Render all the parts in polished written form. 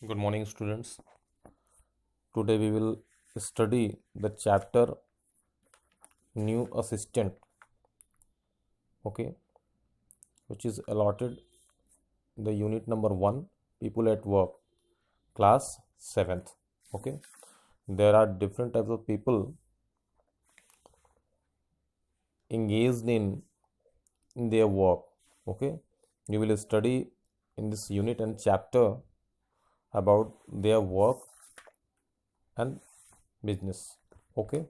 Good morning, students. Today we will study the chapter New Assistant, okay, which is allotted the unit number 1, People at Work, class 7th. Okay, there are different types of people engaged in their work. Okay, you will study in this unit and chapter about their work and business. Okay,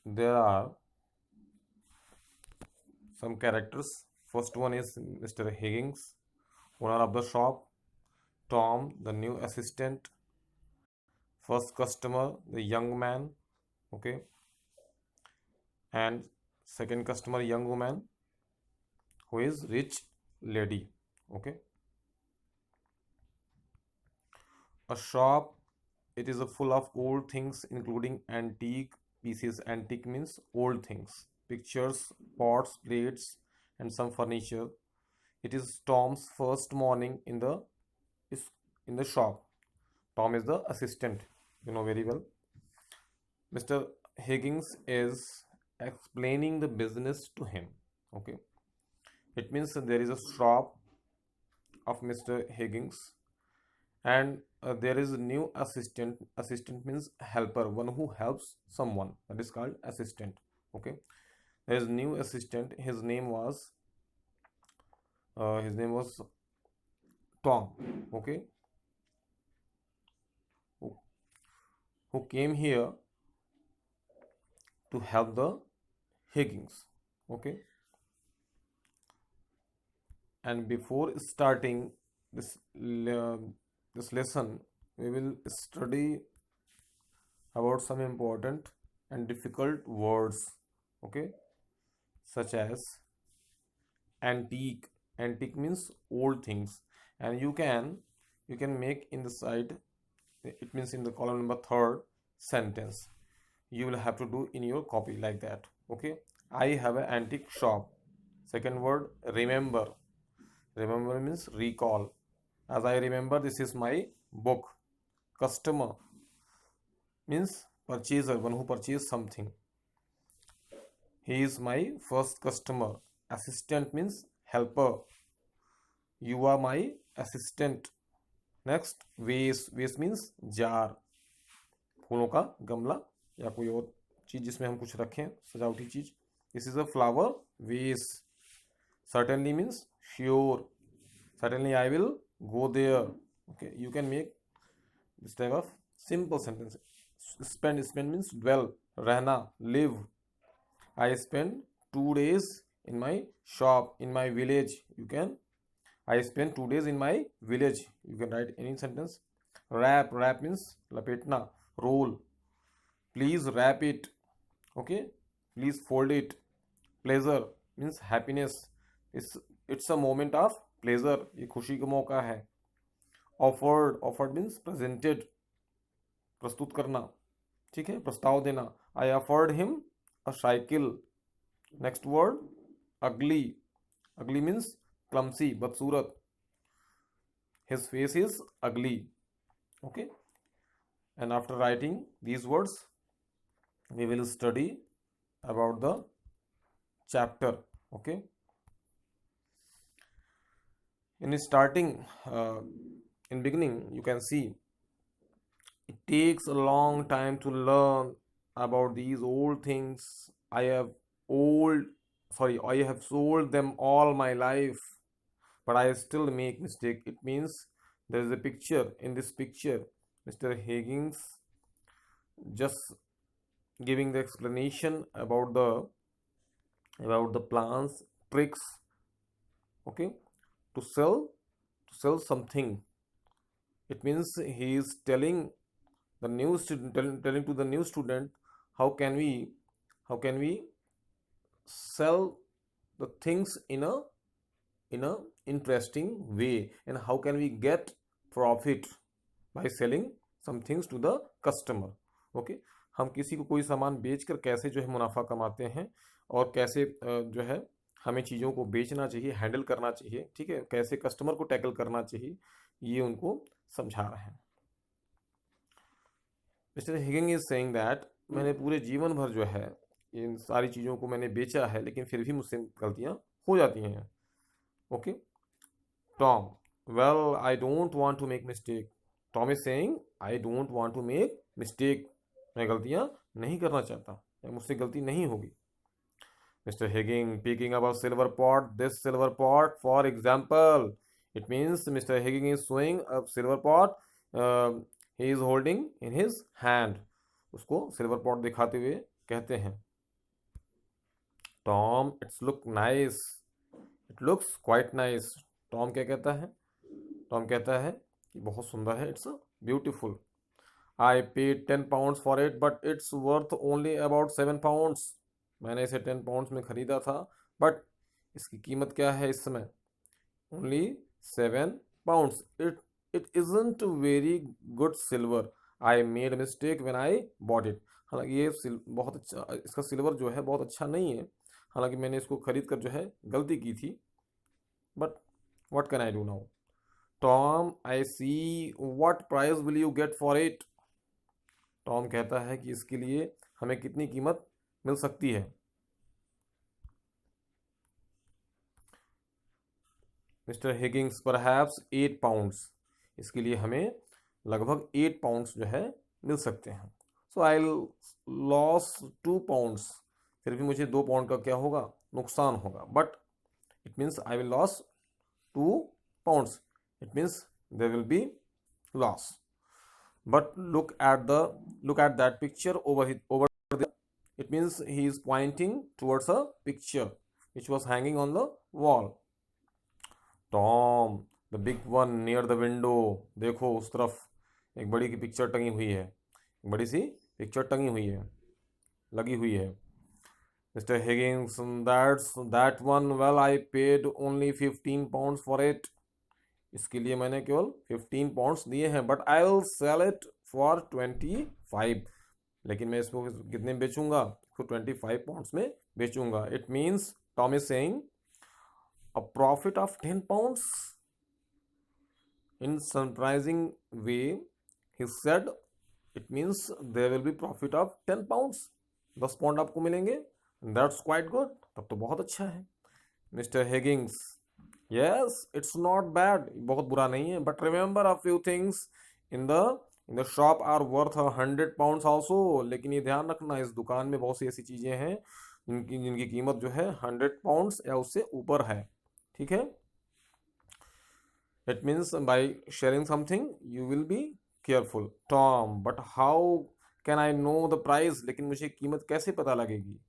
there are some characters. First one is Mr. Higgins, owner of the shop. Tom, the new assistant. First customer, the young man. Okay. And second customer, young woman, who is rich lady. Okay. A shop, it is a full of old things, including antique pieces. Antique means old things. Pictures, pots, plates, and some furniture. It is Tom's first morning is in the shop. Tom is the assistant, you know very well. Mr. Higgins is explaining the business to him. Okay, it means that there is a shop of Mr. Higgins, and there is a new assistant. Assistant means helper, one who helps someone. That is called assistant. Okay, there is new assistant. His name was Tom. Okay, who, who came here to help the Higgins. Okay, and before starting this this lesson, we will study about some important and difficult words. Okay, such as antique. Antique means old things, and you can make in the side, it means in the column number 3rd sentence. You will have to do in your copy like that. Okay, I have an antique shop. Second word, remember. Remember means recall. As I remember, this is my book. Customer means purchaser, one who purchased something. He is my first customer. Assistant means helper. You are my assistant. Next, vase. Vase means jar. फूलों का गमला या कोई और चीज जिसमें हम कुछ रखें, सजावटी चीज. This is a flower vase. Certainly means sure. Certainly I will go there. Okay, you can make this type of simple sentence. Spend means dwell, रहना, live. I spend 2 days in my shop, in my village. I spend 2 days in my village. You can write any sentence. Wrap means lapetna, roll. Please wrap it. Okay, please fold it. Pleasure means happiness. It's a moment of pleasure. ये खुशी का मौका है. Offered means presented, प्रस्तुत करना. ठीक है, प्रस्ताव देना. I offered him a cycle. Next word, ugly. Ugly means clumsy, बदसूरत. His face is ugly. Okay, and after writing these words, we will study about the chapter. Okay, in starting, in beginning, you can see it takes a long time to learn about these old things. I have sold them all my life, but I still make mistake. It means there is a picture. In this picture, Mr. Higgins just giving the explanation about the plans, tricks. Okay, to sell something. It means he is telling the new student, telling to the new student, how can we sell the things in a interesting way, and how can we get profit by selling some things to the customer. Okay, हम किसी को कोई सामान बेचकर कैसे जो है मुनाफा कमाते हैं, और कैसे जो है हमें चीज़ों को बेचना चाहिए, हैंडल करना चाहिए, ठीक है, कैसे कस्टमर को टैकल करना चाहिए, ये उनको समझा रहे हैं। मिस्टर हिगिंग इज सेइंग दैट मैंने पूरे जीवन भर जो है इन सारी चीज़ों को मैंने बेचा है, लेकिन फिर भी मुझसे गलतियाँ हो जाती हैं। Okay, Tom, well I don't want to make mistake. Tom is saying I don't want to make mistake, मैं गलतियाँ नहीं करना चाहता, या मुझसे गलती नहीं होगी। Mr. Higging picking up a silver pot. This silver pot, for example, it means Mr. Higging is showing a silver pot. He is holding in his hand. उसको सिल्वर पॉट दिखाते हुए कहते हैं, Tom it's look nice, it looks quite nice. Tom क्या कहता है? Tom कहता है कि बहुत सुंदर है, it's beautiful. I paid 10 pounds for it but it's worth only about 7 pounds. मैंने इसे 10 पाउंड्स में ख़रीदा था, बट इसकी कीमत क्या है इस समय? Only 7 pounds. It isn't very good silver, I made mistake when I bought it. हालांकि ये बहुत अच्छा, इसका सिल्वर जो है बहुत अच्छा नहीं है, हालांकि मैंने इसको ख़रीद कर जो है गलती की थी, but what can I do now? Tom I see, what price will you get for it? Tom कहता है कि इसके लिए हमें कितनी कीमत मिल सकती है? मिस्टर हिगिंग्स परहैप्स 8 पाउंड्स, इसके लिए हमें लगभग 8 पाउंड्स जो है मिल सकते हैं। सो आई लॉस 2 पाउंड्स, फिर भी मुझे 2 पाउंड का क्या होगा? नुकसान होगा। But it means I will loss 2 pounds, it means there will be loss. But look at that picture over there. It means he is pointing towards a picture which was hanging on the wall. Tom, the big one near the window. देखो उस तरफ एक बड़ी की picture टंगी हुई है, एक बड़ी सी पिक्चर टंगी हुई है, लगी हुई है। Mr. Higgins, that one. Well, I paid only 15 pounds for it. इसके लिए मैंने केवल 15 पाउंड्स दिए हैं, but I will sell it for 25। लेकिन मैं इसको कितने में बेचूंगा? इसको 25 पाउंड्स में बेचूंगा। It means Tom is saying a profit of 10 pounds. In surprising way he said it means there will be profit of 10 pounds. 10 pound आपको मिलेंगे, दैट्स क्वाइट गुड, तब तो बहुत अच्छा है। Mister Higgins, yes, it's not bad, बहुत बुरा नहीं है, but remember a few things in the shop are worth 100 pounds also। लेकिन ये ध्यान रखना, इस दुकान में बहुत सी ऐसी चीजें हैं जिनकी कीमत जो है 100 पाउंड्स या उससे ऊपर है, ठीक है। It means by sharing something you will be careful। Tom, but how can I know the price? लेकिन मुझे कीमत कैसे पता लगेगी?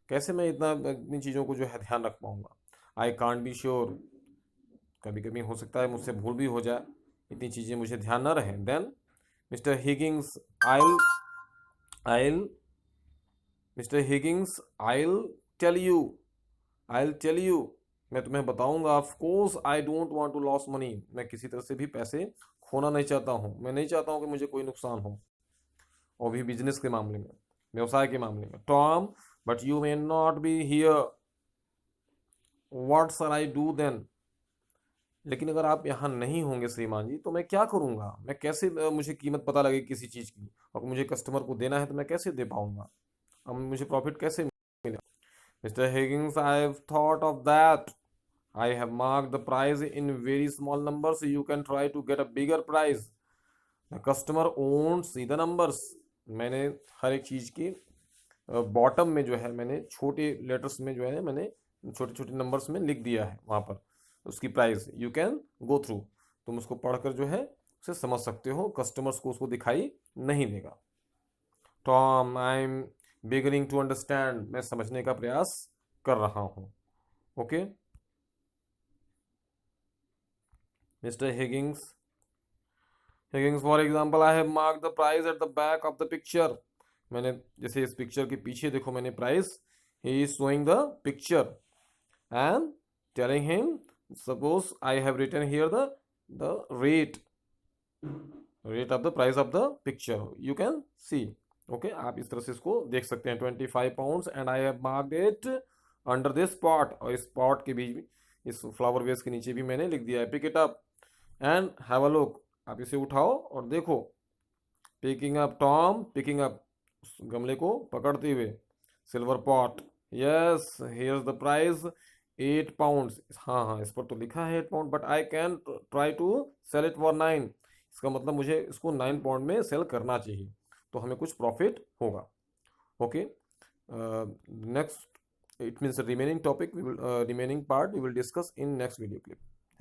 कैसे मैं इतनी चीज़ों को जो है ध्यान रख पाऊंगा? I can't be sure, कभी कभी हो सकता है मुझसे भूल भी हो जाए, इतनी चीज़ें मुझे ध्यान न रहे। Then mister Higgins I'll I'll mister Higgins I'll tell you, मैं तुम्हें बताऊंगा। Of course I don't want to lose money, मैं किसी तरह से भी पैसे खोना नहीं चाहता हूँ, मैं नहीं चाहता हूँ कि मुझे कोई नुकसान हो, और भी बिजनेस के मामले में, व्यवसाय के मामले में। Tom, but you may not be here, what shall I do then? लेकिन अगर आप यहाँ नहीं होंगे श्रीमान जी, तो मैं क्या करूँगा? मैं कैसे, मुझे कीमत पता लगे किसी चीज़ की, और मुझे कस्टमर को देना है तो मैं कैसे दे पाऊँगा? अब मुझे प्रॉफिट कैसे मिलेगा? Mister Higgins, I have thought of that, I have mark the price in very small numbers, you can try to get a bigger price. The customer won't see the numbers, मैंने हर एक चीज़ की bottom में जो है मैंने छोटे letters में जो है मैंने छोटे छोटे नंबर्स में लिख दिया है वहाँ पर उसकी price. You can go through, तुम उसको पढ़कर जो है उसे समझ सकते हो, कस्टमर्स को उसको दिखाई नहीं देगा। Tom, I am beginning to understand, मैं समझने का प्रयास कर रहा हूँ। Okay mister Higgins, for example, I have mark the price at the back of the picture. मैंने जैसे इस पिक्चर के पीछे देखो मैंने price, he is showing the picture and telling him, suppose I have written here the rate of the price of the picture, you can see। okay, आप इस तरह से इसको देख सकते हैं। 25 pounds and I have marked it under this pot, और इस पॉट के बीच में, इस फ्लावर वेस के नीचे भी मैंने लिख दिया है, pick it up and have a look. आप इसे उठाओ और देखो। Picking up Tom, picking up, गमले को पकड़ते हुए, silver pot, yes here is the price, 8 pound. हाँ हाँ, इस पर तो लिखा है 8 pound, but I can try to sell it for 9। इसका मतलब मुझे इसको 9 पाउंड में सेल करना चाहिए, तो हमें कुछ प्रॉफिट होगा। Okay, next, it means the remaining topic we will remaining part we will discuss in next video clip.